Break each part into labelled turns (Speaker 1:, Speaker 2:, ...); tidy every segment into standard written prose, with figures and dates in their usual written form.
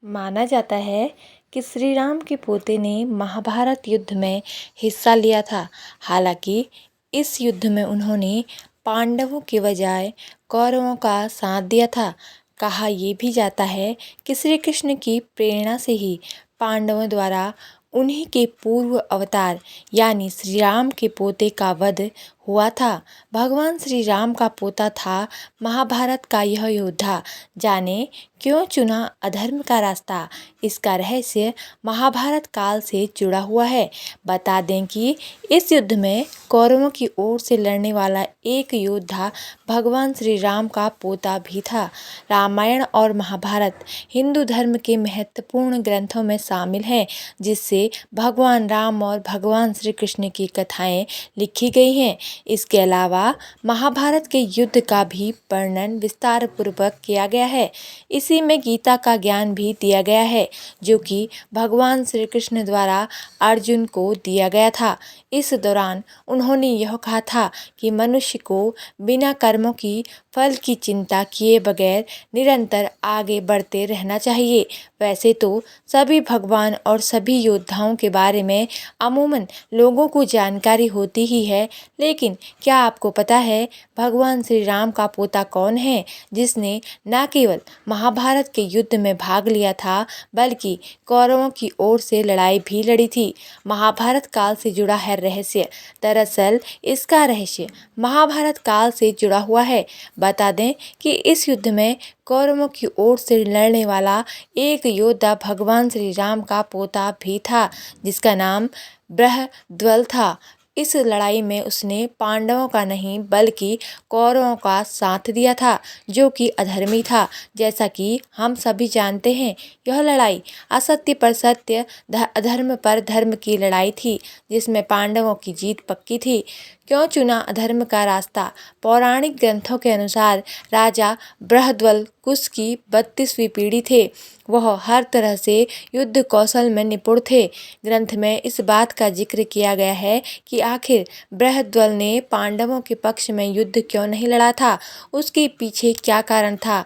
Speaker 1: माना जाता है कि श्री राम के पोते ने महाभारत युद्ध में हिस्सा लिया था। हालांकि इस युद्ध में उन्होंने पांडवों के बजाय कौरवों का साथ दिया था। कहा यह भी जाता है कि श्री कृष्ण की प्रेरणा से ही पांडवों द्वारा उन्हीं के पूर्व अवतार यानी श्री राम के पोते का वध हुआ था। भगवान श्री राम का पोता था महाभारत का यह योद्धा। जाने क्यों चुना अधर्म का रास्ता। इसका रहस्य महाभारत काल से जुड़ा हुआ है। बता दें कि इस युद्ध में कौरवों की ओर से लड़ने वाला एक योद्धा भगवान श्री राम का पोता भी था। रामायण और महाभारत हिंदू धर्म के महत्वपूर्ण ग्रंथों में शामिल हैं, जिससे भगवान राम और भगवान श्री कृष्ण की कथाएं लिखी गई हैं। इसके अलावा महाभारत के युद्ध का भी वर्णन विस्तार पूर्वक किया गया है। इसी में गीता का ज्ञान भी दिया गया है, जो कि भगवान श्री कृष्ण द्वारा अर्जुन को दिया गया था। इस दौरान उन्होंने यह कहा था कि मनुष्य को बिना कर्मों की फल की चिंता किए बगैर निरंतर आगे बढ़ते रहना चाहिए। वैसे तो सभी भगवान और सभी योद्धाओं के बारे में अमूमन लोगों को जानकारी होती ही है, लेकिन क्या आपको पता है भगवान श्री राम का पोता कौन है, जिसने न केवल महाभारत के युद्ध में भाग लिया था बल्कि कौरवों की ओर से लड़ाई भी लड़ी थी। महाभारत काल से जुड़ा है रहस्य। दरअसल इसका रहस्य महाभारत काल से जुड़ा हुआ है। बता दें कि इस युद्ध में कौरवों की ओर से लड़ने वाला एक योद्धा भगवान श्री राम का पोता भी था, जिसका नाम बृहद्रथ था। इस लड़ाई में उसने पांडवों का नहीं बल्कि कौरवों का साथ दिया था, जो कि अधर्मी था। जैसा कि हम सभी जानते हैं, यह लड़ाई असत्य पर सत्य, अधर्म पर धर्म की लड़ाई थी, जिसमें पांडवों की जीत पक्की थी। क्यों चुना अधर्म का रास्ता। पौराणिक ग्रंथों के अनुसार राजा बृहद्रथ कुश की 32वीं पीढ़ी थे। वह हर तरह से युद्ध कौशल में निपुण थे। ग्रंथ में इस बात का जिक्र किया गया है कि आखिर बृहद्रथ ने पांडवों के पक्ष में युद्ध क्यों नहीं लड़ा था। उसके पीछे क्या कारण था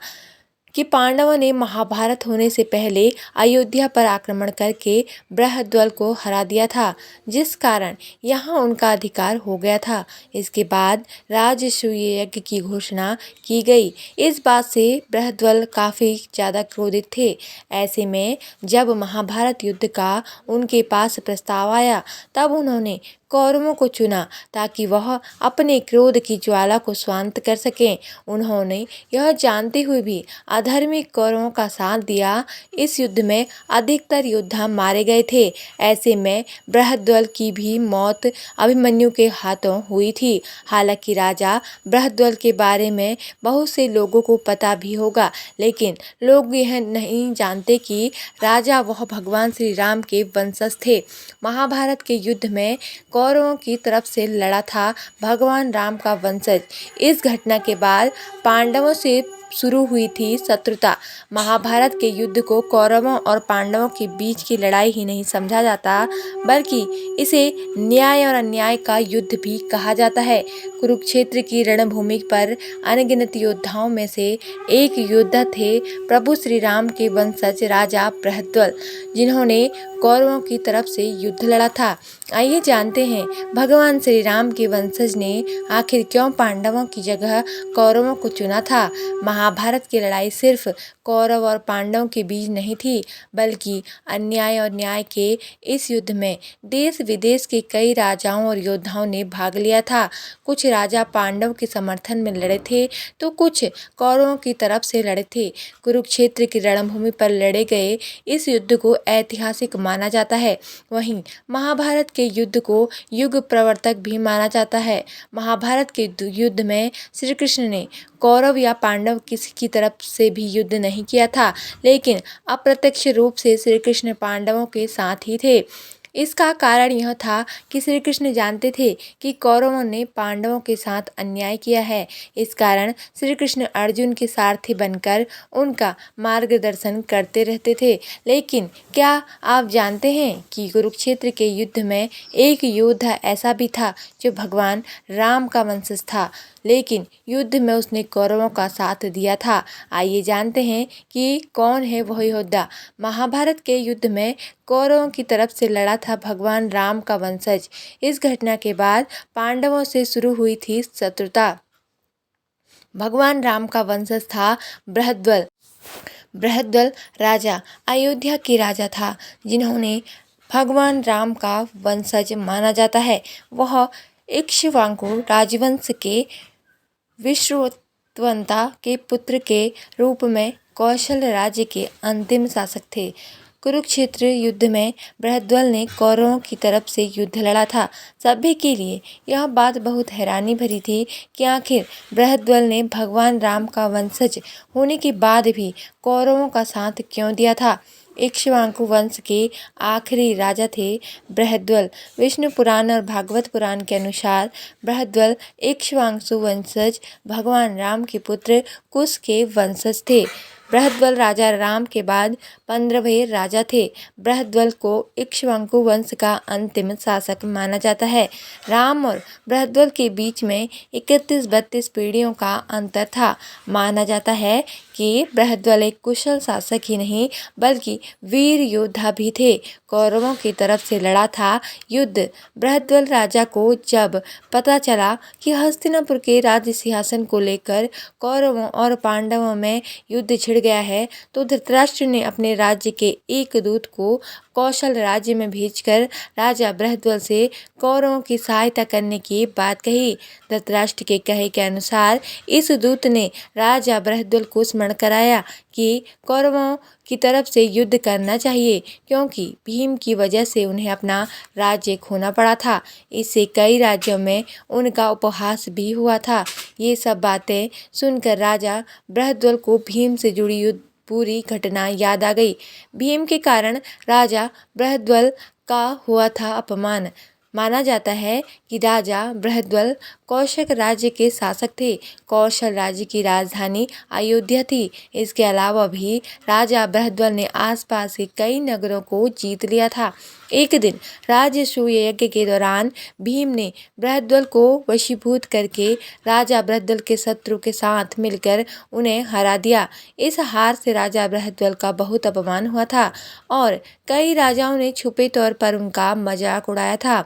Speaker 1: कि पांडवों ने महाभारत होने से पहले अयोध्या पर आक्रमण करके बृहद्रथ को हरा दिया था, जिस कारण यहाँ उनका अधिकार हो गया था। इसके बाद राजसूय यज्ञ की घोषणा की गई। इस बात से बृहद्रथ काफ़ी ज़्यादा क्रोधित थे। ऐसे में जब महाभारत युद्ध का उनके पास प्रस्ताव आया, तब उन्होंने कौरवों को चुना ताकि वह अपने क्रोध की ज्वाला को शांत कर सकें। उन्होंने यह जानते हुए भी अधर्मी कौरवों का साथ दिया। इस युद्ध में अधिकतर योद्धा मारे गए थे। ऐसे में बृहद्रथ की भी मौत अभिमन्यु के हाथों हुई थी। हालांकि राजा बृहद्रथ के बारे में बहुत से लोगों को पता भी होगा, लेकिन लोग यह नहीं जानते कि राजा वह भगवान श्री राम के वंशज थे। महाभारत के युद्ध में कौरवों की तरफ से लड़ा था भगवान राम का वंशज। इस घटना के बाद पांडवों से शुरू हुई थी शत्रुता। महाभारत के युद्ध को कौरवों और पांडवों के बीच की लड़ाई ही नहीं समझा जाता, बल्कि इसे न्याय और अन्याय का युद्ध भी कहा जाता है। कुरुक्षेत्र की रणभूमि पर अनगिनत योद्धाओं में से एक योद्धा थे प्रभु श्री राम के वंशज राजा बृहद्रथ, जिन्होंने कौरवों की तरफ से युद्ध लड़ा था। आइए जानते हैं भगवान श्री राम के वंशज ने आखिर क्यों पांडवों की जगह कौरवों को चुना था। महाभारत की लड़ाई सिर्फ कौरव और पांडवों के बीच नहीं थी, बल्कि अन्याय और न्याय के इस युद्ध में देश विदेश के कई राजाओं और योद्धाओं ने भाग लिया था। कुछ राजा पांडव के समर्थन में लड़े थे, तो कुछ कौरवों की तरफ से लड़े थे। कुरुक्षेत्र की रणभूमि पर लड़े गए इस युद्ध को ऐतिहासिक माना जाता है। वहीं महाभारत के युद्ध को युग प्रवर्तक भी माना जाता है। महाभारत के युद्ध में श्री कृष्ण ने कौरव या पांडव किसी की तरफ से भी युद्ध नहीं किया था, लेकिन अप्रत्यक्ष रूप से श्री कृष्ण पांडवों के साथ ही थे। इसका कारण यह था कि श्री कृष्ण जानते थे कि कौरवों ने पांडवों के साथ अन्याय किया है। इस कारण श्री कृष्ण अर्जुन के सारथी बनकर उनका मार्गदर्शन करते रहते थे। लेकिन क्या आप जानते हैं कि कुरुक्षेत्र के युद्ध में एक योद्धा ऐसा भी था जो भगवान राम का वंशज था, लेकिन युद्ध में उसने कौरवों का साथ दिया था। आइए जानते हैं कि कौन है वह योद्धा। महाभारत के युद्ध में कौरवों की तरफ से लड़ा था भगवान राम का वंशज। इस घटना के बाद पांडवों से शुरू हुई थी शत्रुता। भगवान राम का वंशज था बृहद्रथ। बृहद्रथ राजा अयोध्या के राजा था जिन्होंने भगवान राम का वंशज माना जाता है। वह इक्ष्वाकु राजवंश के विश्वामित्र के पुत्र के रूप में कौशल राज्य के अंतिम शासक थे। कुरुक्षेत्र युद्ध में बृहद्रथ ने कौरवों की तरफ से युद्ध लड़ा था। सभी के लिए यह बात बहुत हैरानी भरी थी कि आखिर बृहद्रथ ने भगवान राम का वंशज होने के बाद भी कौरवों का साथ क्यों दिया था। इक्ष्वाकु वंश के आखिरी राजा थे बृहद्रथ। विष्णु पुराण और भागवत पुराण के अनुसार बृहद्रथ इक्ष्वाकु वंशज भगवान राम के पुत्र कुश के वंशज थे। बृहद्रथ राजा राम के बाद 15वें राजा थे। बृहद्रथ को इक्ष्वाकु वंश का अंतिम शासक माना जाता है। राम और बृहद्रथ के बीच में 31-32 पीढ़ियों का अंतर था। माना जाता है कि बृहद्रथ एक कुशल शासक ही नहीं बल्कि वीर योद्धा भी थे। कौरवों की तरफ से लड़ा था युद्ध। बृहद्रथ राजा को जब पता चला कि हस्तिनापुर के राज्य सिंहासन को लेकर कौरवों और पांडवों में युद्ध छिड़ गया है तो धृतराष्ट्र ने अपने राज्य के एक दूत को कौशल राज्य में भेजकर राजा बृहद्रथ से कौरवों की सहायता करने की बात कही। धृतराष्ट्र के कहे के अनुसार इस दूत ने राजा बृहद्रथ को स्मरण कराया कि कौरवों की तरफ से युद्ध करना चाहिए क्योंकि भीम की वजह से उन्हें अपना राज्य खोना पड़ा था। इससे कई राज्यों में उनका उपहास भी हुआ था। ये सब बातें सुनकर राजा बृहद्रथ को भीम से जुड़ी युद्ध पूरी घटना याद आ गई। भीम के कारण राजा बृहद्रथ का हुआ था अपमान। माना जाता है कि राजा बृहद्रथ कौशल राज्य के शासक थे। कौशल राज्य की राजधानी अयोध्या थी। इसके अलावा भी राजा बृहद्रथ ने आसपास के कई नगरों को जीत लिया था। एक दिन राजसूय यज्ञ के दौरान भीम ने बृहद्रथ को वशीभूत करके राजा बृहद्रथ के शत्रु के साथ मिलकर उन्हें हरा दिया। इस हार से राजा बृहद्रथ का बहुत अपमान हुआ था और कई राजाओं ने छुपे तौर पर उनका मजाक उड़ाया था।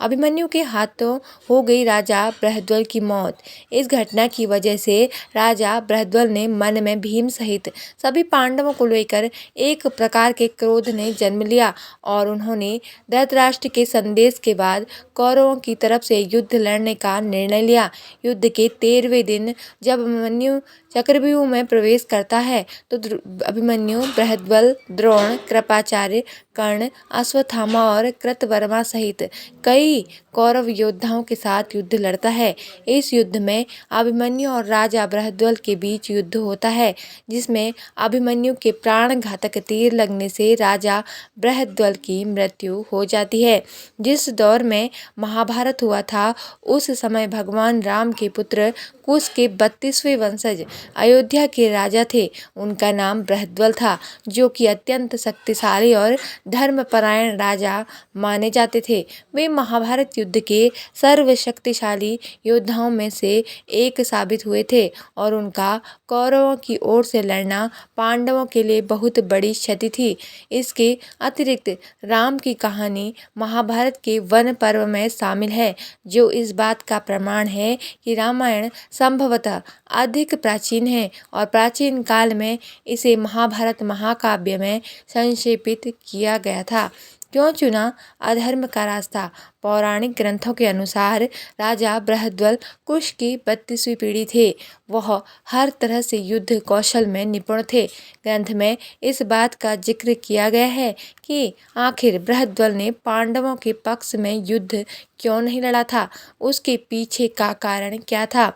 Speaker 1: अभिमन्यु के हाथों हो गई राजा बृहद्रथ की मौत। इस घटना की वजह से राजा बृहद्रथ ने मन में भीम सहित सभी पांडवों को लेकर एक प्रकार के क्रोध ने जन्म लिया और उन्होंने धृतराष्ट्र के संदेश के बाद कौरवों की तरफ से युद्ध लड़ने का निर्णय लिया। युद्ध के 13वें दिन जब अभिमन्यु चक्रव्यूह में प्रवेश करता है तो अभिमन्यु बृहद्रथ, द्रोण, कृपाचार्य, कर्ण, अश्वत्थामा और कृतवर्मा सहित कई कौरव योद्धाओं के साथ युद्ध लड़ता है। इस युद्ध में अभिमन्यु और राजा बृहद्रथ के बीच युद्ध होता है जिसमें अभिमन्यु के प्राण घातक तीर लगने से राजा बृहद्रथ की मृत्यु हो जाती है। जिस दौर में महाभारत हुआ था उस समय भगवान राम के पुत्र कुश के 32वें वंशज अयोध्या के राजा थे। उनका नाम बृहद्रथ था जो कि अत्यंत शक्तिशाली और धर्मपरायण राजा माने जाते थे। वे महाभारत युद्ध के सर्वशक्तिशाली योद्धाओं में से एक साबित हुए थे और उनका कौरवों की ओर से लड़ना पांडवों के लिए बहुत बड़ी क्षति थी। इसके अतिरिक्त राम की कहानी महाभारत के वन पर्व में शामिल है जो इस बात का प्रमाण है कि रामायण संभवतः अधिक प्राचीन है और प्राचीन काल में इसे महाभारत महाकाव्य में संक्षेपित किया गया था। क्यों चुना अधर्म का रास्ता? पौराणिक ग्रंथों के अनुसार राजा बृहद्रथ कुश की 32वीं पीढ़ी थे। वह हर तरह से युद्ध कौशल में निपुण थे। ग्रंथ में इस बात का जिक्र किया गया है कि आखिर बृहद्रथ ने पांडवों के पक्ष में युद्ध क्यों नहीं लड़ा था, उसके पीछे का कारण क्या था।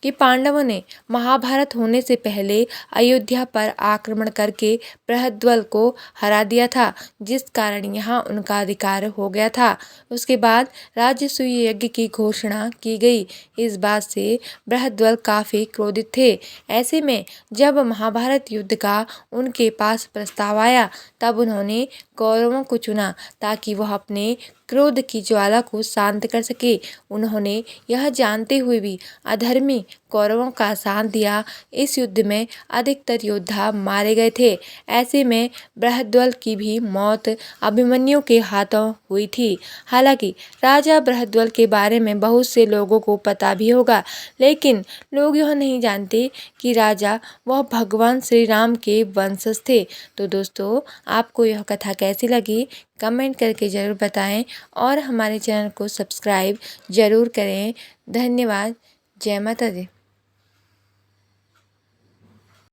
Speaker 1: कि पांडवों ने महाभारत होने से पहले अयोध्या पर आक्रमण करके बृहद्रथ को हरा दिया था, जिस कारण यहाँ उनका अधिकार हो गया था। उसके बाद राजसूय यज्ञ की घोषणा की गई। इस बात से बृहद्रथ काफी क्रोधित थे। ऐसे में जब महाभारत युद्ध का उनके पास प्रस्ताव आया, तब उन्होंने कौरवों को चुना ताकि वह अपने क्रोध की ज्वाला को शांत कर सके। उन्होंने यह जानते हुए भी अधर्मी कौरवों का साथ दिया। इस युद्ध में अधिकतर योद्धा मारे गए थे। ऐसे में बृहद्रथ की भी मौत अभिमन्यु के हाथों हुई थी। हालांकि राजा बृहद्रथ के बारे में बहुत से लोगों को पता भी होगा, लेकिन लोग यह नहीं जानते कि राजा वह भगवान श्री राम के वंशज थे। तो दोस्तों, आपको यह कथा कैसी लगी कमेंट करके ज़रूर बताएं और हमारे चैनल को सब्सक्राइब ज़रूर करें। धन्यवाद। जय माता दी।